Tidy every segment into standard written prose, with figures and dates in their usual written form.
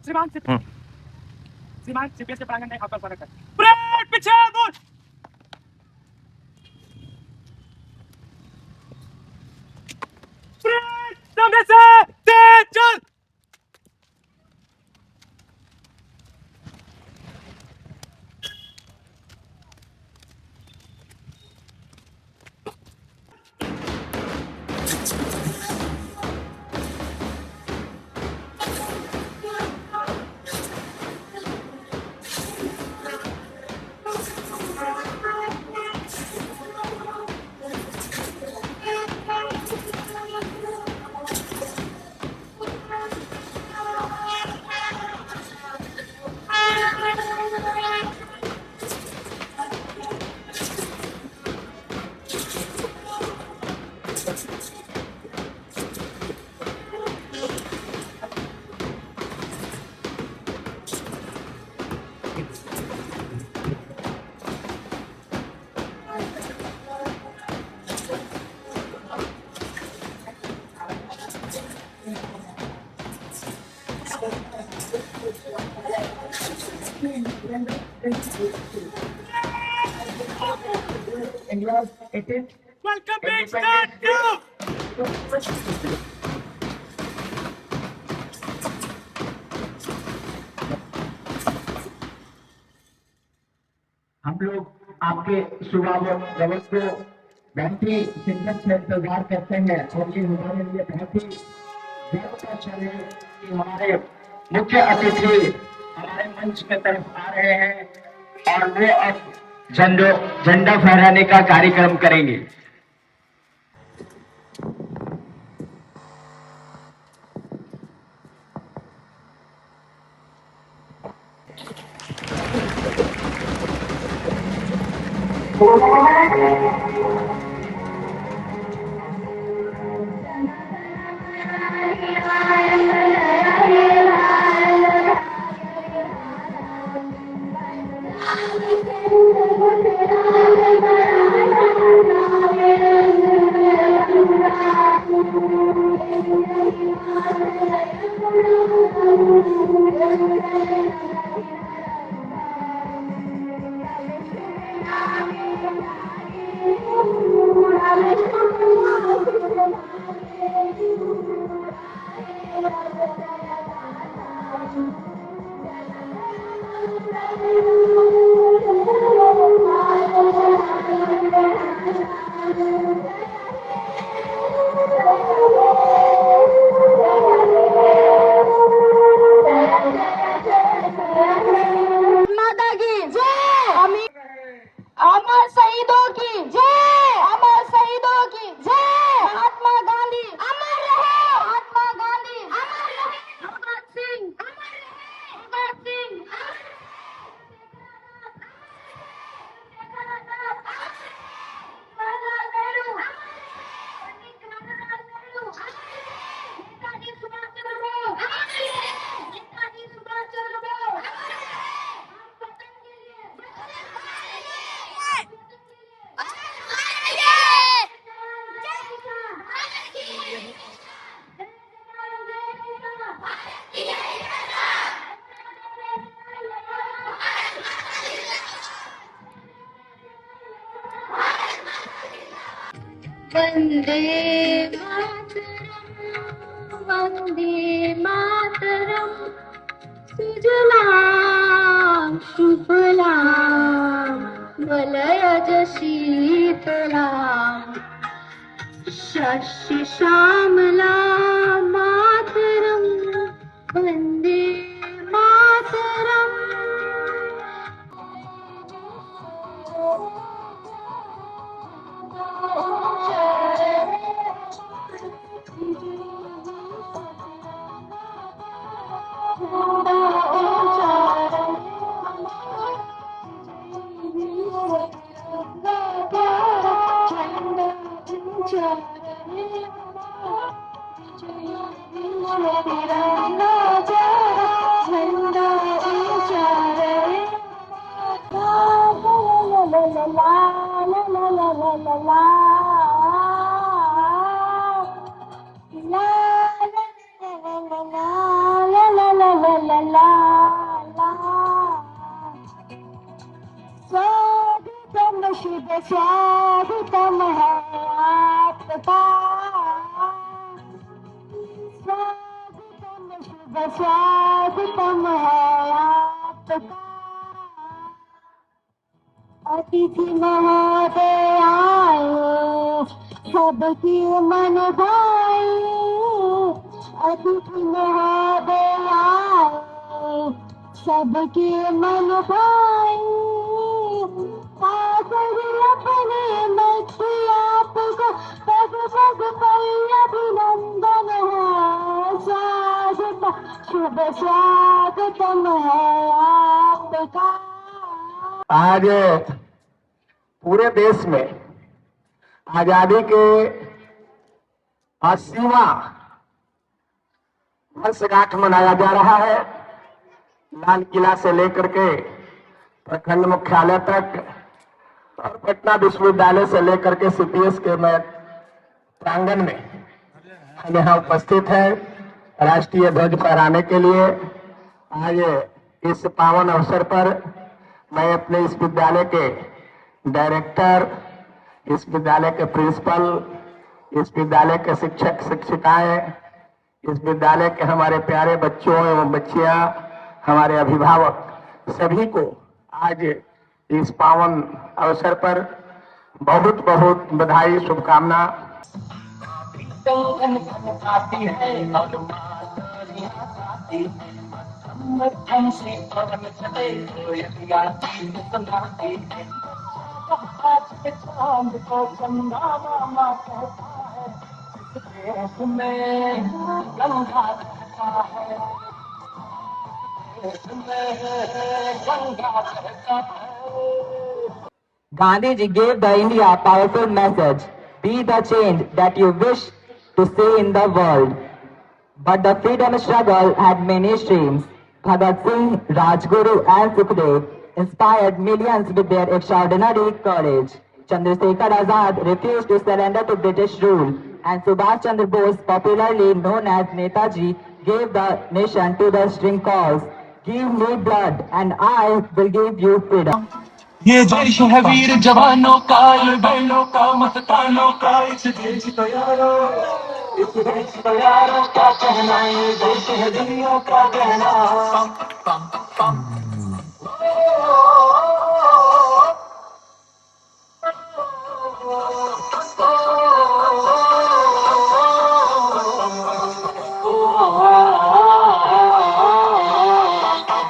श्रीमान श्रीमान सीपीएस के प्रांगण में आपका स्वागत है। परेड पीछे दूर। परेड सामने से तेज चल। Welcome back, start now. हम लोग आपके सुबह रवल को बहुत ही शिद्दत से इंतजार करते हैं और ये हमारे लिए बहुत ही गर्व का क्षण है कि हमारे मुख्य अतिथि हमारे मंच की तरफ आ रहे हैं और वो अब झंडा फहराने का कार्यक्रम करेंगे। अमर शहीदों की जय, अमर शहीदों की जय। महात्मा गांधी अमर रहे, महात्मा गांधी अमर रहे। भगत सिंह अमर रहे, भगत सिंह अमर रहे। नेताजी सुभाष चंद्र बोस अमर रहे, नेताजी सुभाष चंद्र बोस अमर रहे। वतन के लिए वंदे मातरम, वंदे मातरम। सुजलाम सुफलाम मलयज शीतलाम शस्य श्यामलाम मातरम वंदे मातरम। La ला ला स्वागतम शुभ स्वागतम है आपका स्वागतम शुभ स्वागतम है आपका अतिथि महोदय आए सबकी मन भाए अतिथि महोदय आए सबके मन भाए सागर अपने मध्य आपको पग पग पर अभिनंदन है स्वागत शुभ स्वागतम है आपका। आज पूरे देश में आजादी के 80वां वर्षगांठ मनाया जा रहा है। लाल किला से लेकर के प्रखंड मुख्यालय तक और पटना विश्वविद्यालय से लेकर के सीपीएस के प्रांगण में हम यहाँ उपस्थित हैं राष्ट्रीय ध्वज फहराने के लिए। आज इस पावन अवसर पर मैं अपने इस विद्यालय के डायरेक्टर, इस विद्यालय के प्रिंसिपल, इस विद्यालय के शिक्षक शिक्षिकाएं, इस विद्यालय के हमारे प्यारे बच्चों एवं बच्चियां, हमारे अभिभावक सभी को आज इस पावन अवसर पर बहुत बहुत बधाई शुभकामना। चांद को चंदा मामा कहता है देश में गंगा बहता है देश में गंगा बहता है। Gandhiji gave the India a powerful message: be the change that you wish to see in the world. But the freedom struggle had many streams. Bhagat Singh, Rajguru and Sukhdev inspired millions with their extraordinary courage. Chandrasekhar Azad refused to surrender to British rule, and Subhash Chandra Bose, popularly known as Netaji, gave the nation to the string calls: give me blood and I will give you freedom. ये देश है वीर जवानों का, ये बैलों का, मस्तानों का, इस देश को यारो क्या कहना, ये देश है दुनिया का कहना।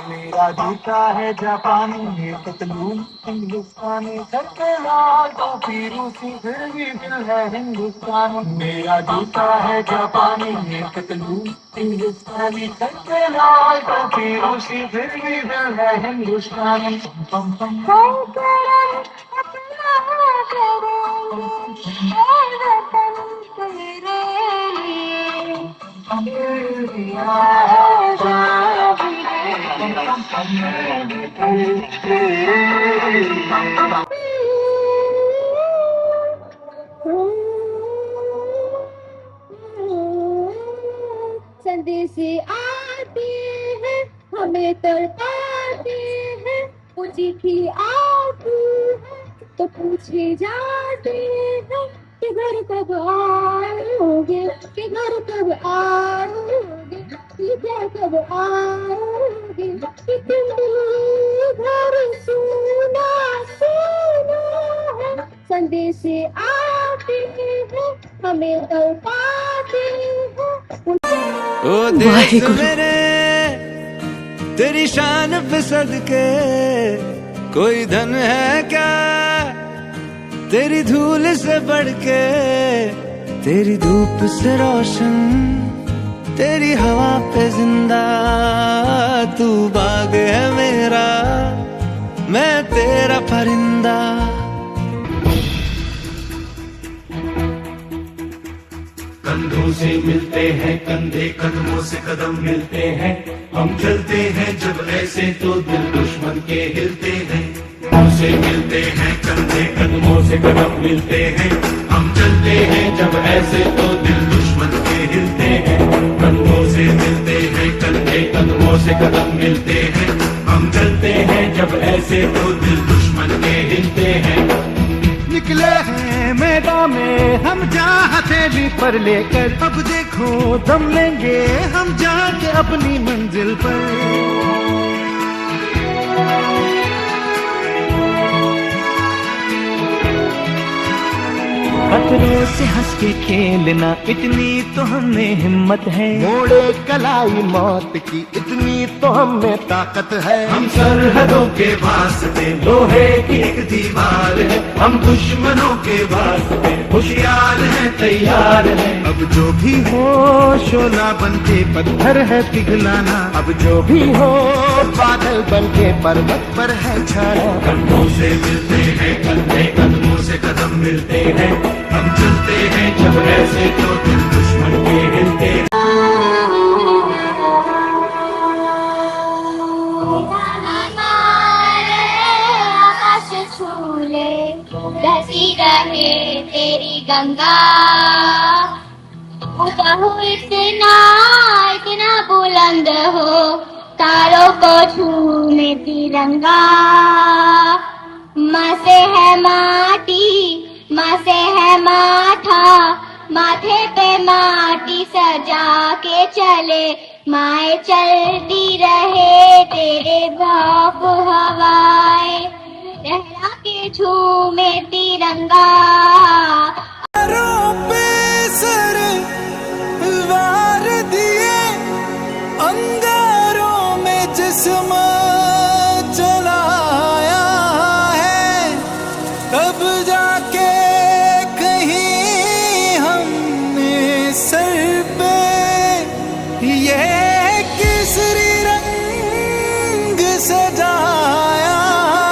मेरा जूता है जापानी, ये पतलून हिंदुस्तानी, करके लाल टोपी रूसी, फिर भी दिल है हिंदुस्तानी। मेरा जूता है जापानी, ये पतलून हिंदुस्तानी, करके लाल टोपी रूसी, फिर भी दिल है हिंदुस्तानी। पम पम संदेशे आते हैं हमें तड़पाते हैं, वो चिट्ठी आती है तो पूछे जाते हैं कि घर कब आओगे, कि घर कब आओगे, कि घर कब आओगे, कि तुम घर सुना सुना है। संदेशे आते हैं हमें तड़पाते हैं। ओ देश मेरे तेरी शान पे सदके, कोई धन है क्या तेरी धूल से बढ़ के, तेरी धूप से रोशन, तेरी हवा पे जिंदा, तू बाग है मेरा, मैं तेरा परिंदा। कंधों से मिलते हैं कंधे, कदमों से कदम मिलते हैं, हम चलते हैं जब ऐसे तो दिल दुश्मन के हिलते हैं। कंधों से मिलते हैं कंधे, कदमों से कदम मिलते हैं, हम चलते हैं जब ऐसे तो दिल दुश्मन के हिलते हैं। कंधों से मिलते हैं कंधे, कदमों से कदम मिलते हैं, हम चलते हैं जब ऐसे तो दिल दुश्मन के हिलते हैं। निकले हैं मैदान में हम जहाँ हथेली पर लेकर, अब देखो दम लेंगे हम जाके अपनी मंजिल पर। खतरों से हंस के खेलना, इतनी तो हमें हिम्मत है। मोड़े कलाई मौत की, इतनी तो हमें ताकत है। हम सरहदों के वास्ते लोहे की एक दीवार है, हम दुश्मनों के वास्ते होशियार हैं, तैयार हैं। अब जो भी हो शोला बनके पत्थर है पिघलाना, अब जो भी हो बादल बनके पर्वत पर है छाना। कंधों से मिलते हैं कंधे, कदमों से कदम मिलते हैं, हम चलते हैं जब ऐसे तो दिल दुश्मन के हिलते हैं। आकाश छूले बहती रहे तेरी गंगा, ऊंचा हो इतना इतना बुलंद हो, तारों को छूने तिरंगा। माँ से है माटी, माँ से है माथा, माथे पे माटी सजा के चले, माए चलती रहे तेरे भाप हवाएं, लहरा के झूमे तिरंगा। वार दिए अंगारों में जिस्म चलाया है, तब जाके कहीं हमने सर पे ये केसरी रंग सजाया है।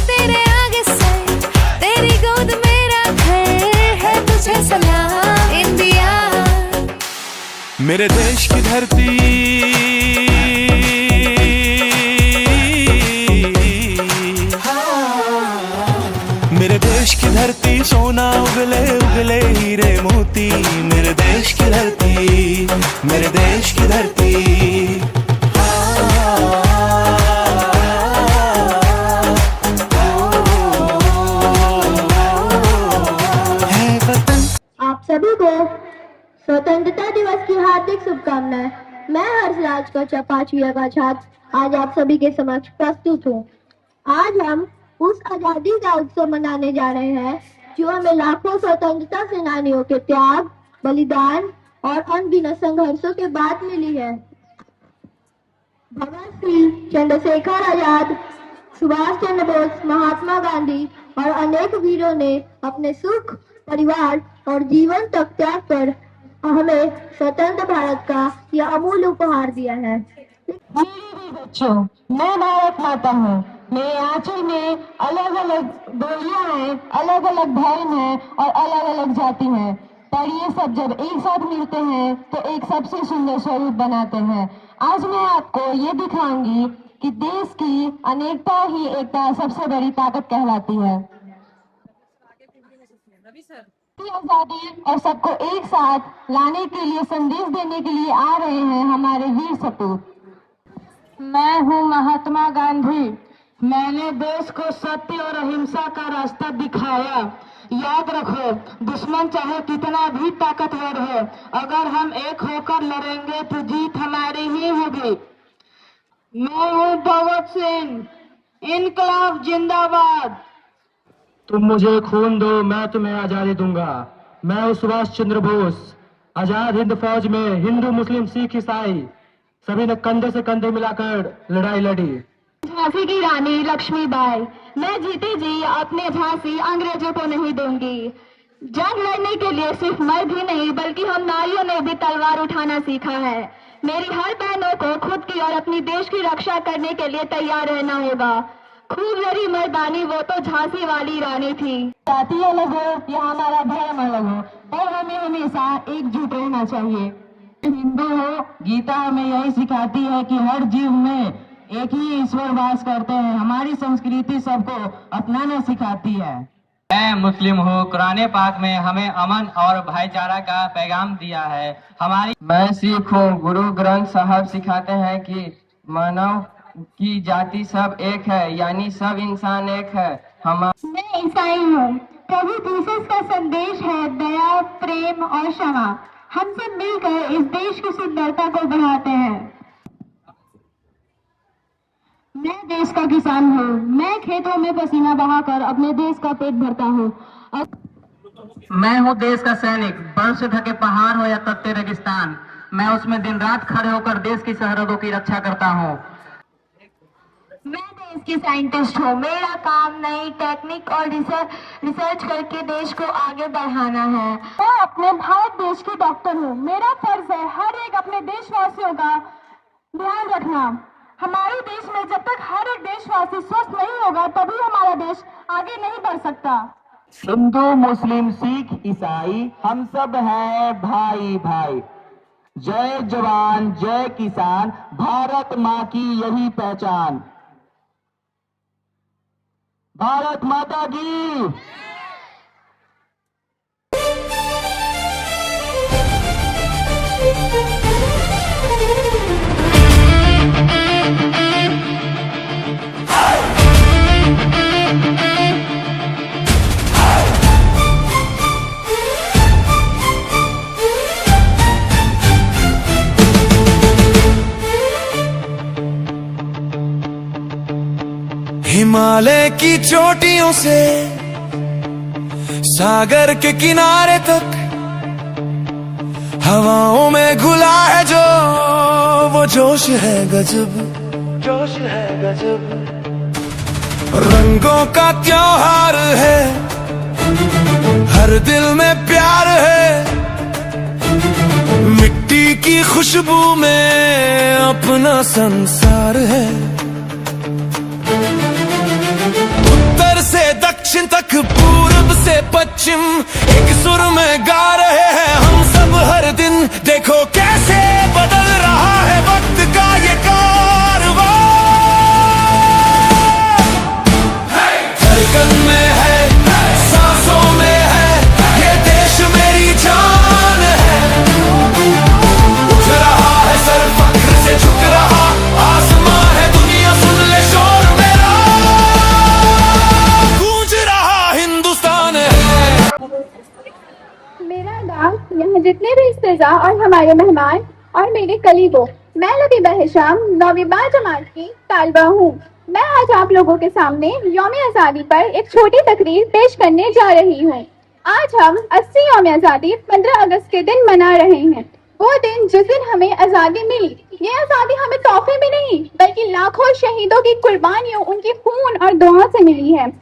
तेरे आगे सर, तेरी गोद मेरा घर है, तुझे सलाम इंडिया। मेरे देश की धरती मेरे देश की धरती, सोना उगले उगले हीरे मोती। मेरे देश की धरती, मेरे देश की धरती। है वतन। आप सभी को स्वतंत्रता दिवस की हार्दिक शुभकामनाएं। मैं हर्षराज कक्षा 5वीं का छात्र आज आप सभी के समक्ष प्रस्तुत हूँ। आज हम उस आजादी का उत्सव मनाने जा रहे हैं जो हमें लाखों स्वतंत्रता सेनानियों के त्याग, बलिदान और अनगिनत संघर्षों के बाद मिली है। भगत सिंह, चंद्रशेखर आजाद, सुभाष चंद्र बोस, महात्मा गांधी और अनेक वीरों ने अपने सुख, परिवार और जीवन तक त्याग कर हमें स्वतंत्र भारत का यह अमूल्य उपहार दिया है। बच्चों, मैं भारत माता हूँ। मेरे आंचल में अलग अलग बोलियां हैं, अलग अलग धर्म हैं और अलग अलग जाति हैं, पर ये सब जब एक साथ मिलते हैं तो एक सबसे सुंदर स्वरूप बनाते हैं। आज मैं आपको ये दिखाऊंगी कि देश की अनेकता ही एकता सबसे बड़ी ताकत कहलाती है। आजादी और सबको एक साथ लाने के लिए, संदेश देने के लिए आ रहे हैं हमारे वीर सपूत। मैं हूँ महात्मा गांधी। मैंने देश को सत्य और अहिंसा का रास्ता दिखाया। याद रखो, दुश्मन चाहे कितना भी ताकतवर हो, अगर हम एक होकर लड़ेंगे तो जीत हमारी ही होगी। मैं हूँ भगत सिंह। इनकलाब जिंदाबाद। तुम मुझे खून दो, मैं तुम्हें आजादी दूंगा। मैं हूँ सुभाष चंद्र बोस। आजाद हिंद फौज में हिंदू, मुस्लिम, सिख, ईसाई सभी ने कंधे से कंधे मिलाकर लड़ाई लड़ी। झांसी की रानी लक्ष्मीबाई। मैं जीते जी अपने झांसी अंग्रेजों को नहीं दूंगी। जंग लड़ने के लिए सिर्फ मर्द ही नहीं बल्कि हम नारियों ने भी तलवार उठाना सीखा है। मेरी हर बहनों को खुद की और अपनी देश की रक्षा करने के लिए तैयार रहना होगा। खूब लड़ी मर्दानी, वो तो झांसी वाली रानी थी। जाति अलग हो या हमारा धर्म अलग हो, पर हमें हमेशा एकजुट रहना चाहिए। हिंदू हो, गीता हमें यही सिखाती है कि हर जीव में एक ही ईश्वर वास करते हैं। हमारी संस्कृति सबको अपनाना सिखाती है। मैं मुस्लिम हूँ, कुरान पाक में हमें अमन और भाईचारा का पैगाम दिया है। मैं सिख हूँ, गुरु ग्रंथ साहब सिखाते हैं कि मानव की जाति सब एक है, यानी सब इंसान एक है। मैं ईसाई हूँ। प्रभु जीसस का संदेश है दया, प्रेम और क्षमा। हम सब मिलकर इस देश की सुंदरता को बढ़ाते हैं। मैं देश का किसान हूँ। मैं खेतों में पसीना बहाकर अपने देश का पेट भरता हूँ। मैं हूँ देश का सैनिक, बर्फ से ढके पहाड़ हो या तपते रेगिस्तान, मैं उसमें दिन रात खड़े होकर देश की सरहदों की रक्षा करता हूँ। मैं देश की साइंटिस्ट हूँ। मेरा काम नई टेक्निक और रिसर्च करके देश को आगे बढ़ाना है। मैं अपने भारत देश की डॉक्टर हूँ। मेरा फर्ज है हर एक अपने देशवासियों का ध्यान रखना। हमारे देश में जब तक हर एक देशवासी स्वस्थ नहीं होगा तभी हमारा देश आगे नहीं बढ़ सकता। हिंदू, मुस्लिम, सिख, ईसाई, हम सब हैं भाई भाई। जय जवान जय किसान, भारत माँ की यही पहचान। भारत माता की। हिमालय की चोटियों से सागर के किनारे तक हवाओं में घुला है जो वो जोश है गजब, जोश है गजब। रंगों का त्योहार है, हर दिल में प्यार है, मिट्टी की खुशबू में अपना संसार है। उत्तर से दक्षिण तक, पूरब से पश्चिम, एक सुर में गा रहे हैं हम सब हर दिन। देखो कैसे बदल रहा है वक्त का ये कारवां। धड़कन में है, सांसों में है, ये देश मेरी जान है। उठ रहा है सर फख्र से, झुक रहा आसमां है, दुनिया सुन ले शोर मेरा, गूंज रहा हिंदुस्तान है। मेरा नाम, यहाँ जितने भी इस्तेजा और हमारे मेहमान और मेरे कलीगों, मैं लबीबा हिशाम 9वीं बा जमात की तालिबा हूँ। मैं आज आप लोगों के सामने यौम आज़ादी पर एक छोटी तकरीर पेश करने जा रही हूँ। आज हम 80 यौम आज़ादी 15 अगस्त के दिन मना रहे हैं। वो दिन जिस दिन हमें आज़ादी मिली। ये आज़ादी हमें तोहफे में नहीं बल्कि लाखों शहीदों की कुर्बानियों, उनके खून और दुआ से मिली है।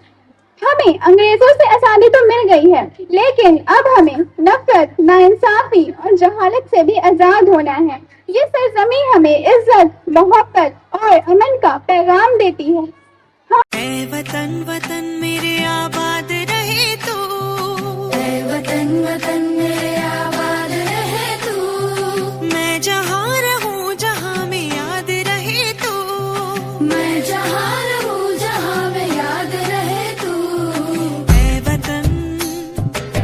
हमें अंग्रेजों से आज़ादी तो मिल गई है, लेकिन अब हमें नफरत, नाइंसाफी और जहालत से भी आजाद होना है। ये सरजमी हमें इज्जत, मोहब्बत और अमन का पैगाम देती है। ऐ वतन वतन मेरे आबाद रहे तू, ऐ वतन वतन मेरे आबाद रहे तू। मैं जहाँ रहूँ जहाँ में याद रहे तू, मैं जहाँ रहूँ जहाँ में याद रहे तू। ऐ वतन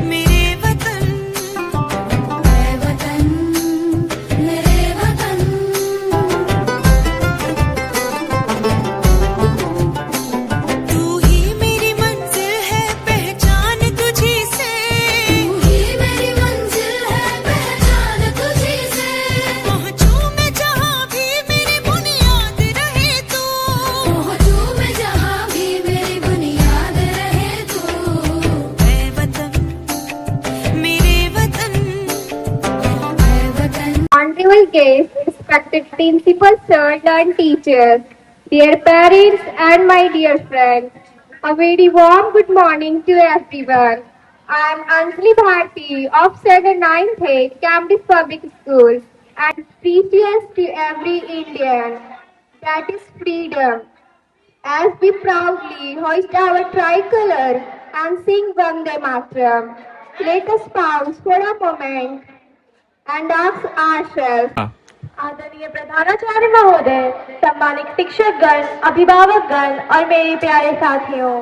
मेरे वतन, ऐ वतन मेरे वतन। तू ही मेरी मंजिल है, पहचान तुझी से, तू ही मेरी मंजिल है, पहचान तुझी से। पहुँचूं मैं जहाँ भी मेरी बुनियाद रहे तू, पहुँचूं मैं जहाँ भी मेरी बुनियाद रहे तू। ऐ वतन मेरे वतन, ऐ वतन। Honorable guests, respected principal sir and teachers, dear parents and my dear friends, a very warm good morning to everyone. I am Anjali Bharti of 7th 9th A, Cambridge Public School, and precious to every Indian, that is freedom. as we proudly hoist our tricolor and sing Vande Mataram. Let us pause for a moment and ask ourselves. आदरणीय प्रधानाचार्य महोदय, सम्मानित शिक्षकगण, अभिभावकगण और मेरे प्यारे साथियों,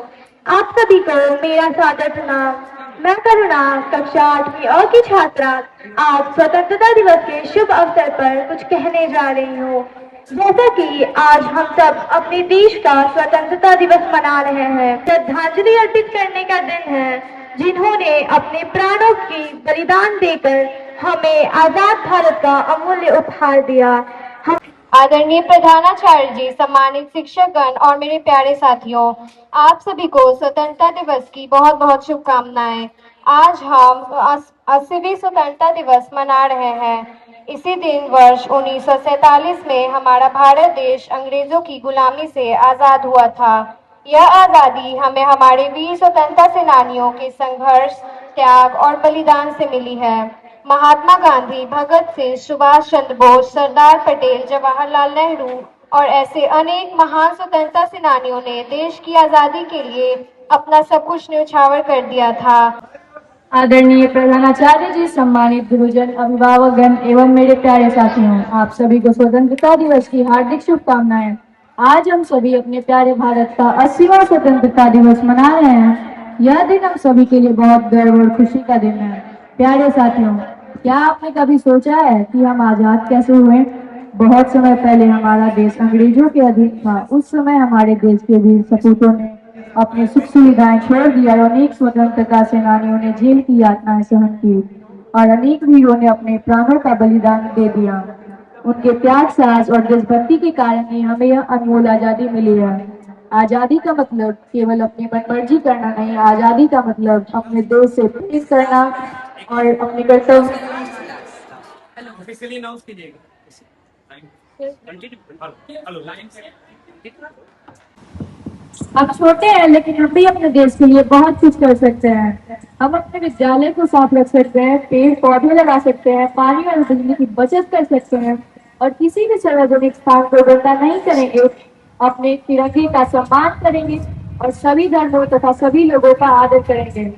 आप सभी को मेरा सादर प्रणाम। मैं करुणा, कक्षा 8वीं अ की छात्रा, आज स्वतंत्रता दिवस के शुभ अवसर पर कुछ कहने जा रही हूँ। जैसा कि आज हम सब अपने देश का स्वतंत्रता दिवस मना रहे हैं, श्रद्धांजलि अर्पित करने का दिन है, जिन्होंने अपने प्राणों की बलिदान देकर हमें आजाद भारत का अमूल्य उपहार दिया। आदरणीय प्रधानाचार्य जी, सम्मानित शिक्षकगण और मेरे प्यारे साथियों, आप सभी को स्वतंत्रता दिवस की बहुत बहुत शुभकामनाएं। आज हम 80वीं स्वतंत्रता दिवस मना रहे हैं। इसी दिन वर्ष 1947 में हमारा भारत देश अंग्रेजों की गुलामी से आजाद हुआ था। यह आजादी हमें हमारे वीर स्वतंत्रता सेनानियों के संघर्ष, त्याग और बलिदान से मिली है। महात्मा गांधी, भगत सिंह, सुभाष चंद्र बोस, सरदार पटेल, जवाहरलाल नेहरू और ऐसे अनेक महान स्वतंत्रता सेनानियों ने देश की आजादी के लिए अपना सब कुछ न्यौछावर कर दिया था। आदरणीय प्रधानाचार्य जी, सम्मानित गुरुजन, अभिभावकगण एवं मेरे प्यारे साथियों, आप सभी को स्वतंत्रता दिवस की हार्दिक शुभकामनाएं। आज हम सभी अपने प्यारे भारत का 80वां स्वतंत्रता दिवस मना रहे हैं। यह दिन हम सभी के लिए बहुत गर्व और खुशी का दिन है। प्यारे साथियों, क्या आपने कभी सोचा है कि हम आजाद कैसे हुए? बहुत समय पहले हमारा देश अंग्रेजों के अधीन था। उस समय हमारे देश के वीर सपूतों ने अपनी सुख सुविधाएं छोड़ दी और अनेक स्वतंत्रता सेनानियों ने जेल की यातनाएं सहन की और अनेक वीरों ने अपने प्राणों का बलिदान दे दिया। उनके त्याग, साहस और देशभक्ति के कारण ही हमें यह अनमोल आजादी मिली है। आजादी का मतलब केवल अपनी मनमर्जी करना नहीं, आजादी का मतलब अपने देश से प्रेम करना और अपने कर्तव्य। हम छोटे हैं लेकिन हम भी अपने देश के लिए बहुत कुछ कर सकते हैं। हम अपने विद्यालय को साफ रख सकते हैं, पेड़ पौधे लगा सकते हैं, पानी और बिजली की बचत कर सकते हैं और किसी भी सार्वजनिक स्थान को गंदा नहीं करेंगे। अपने तिरंगे का सम्मान करेंगे और सभी धर्मों तथा सभी लोगों का आदर करेंगे।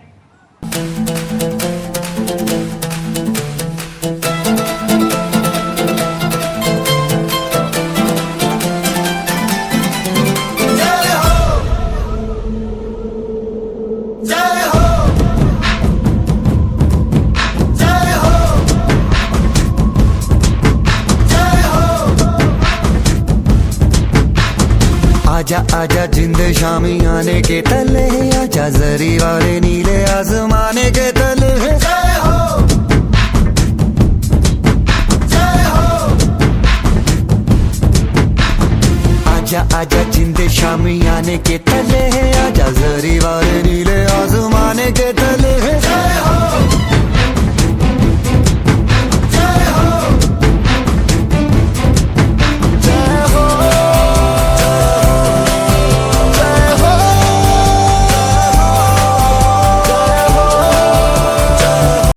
आजा आजा जिंद शामी आने के तले, आजा जरी वाले नीले आसमाने के तले। जय हो, जय हो। आजा आजा जिंद शामी आने के तले, आजा जरी वाले नीले आसमाने के तले। जय हो।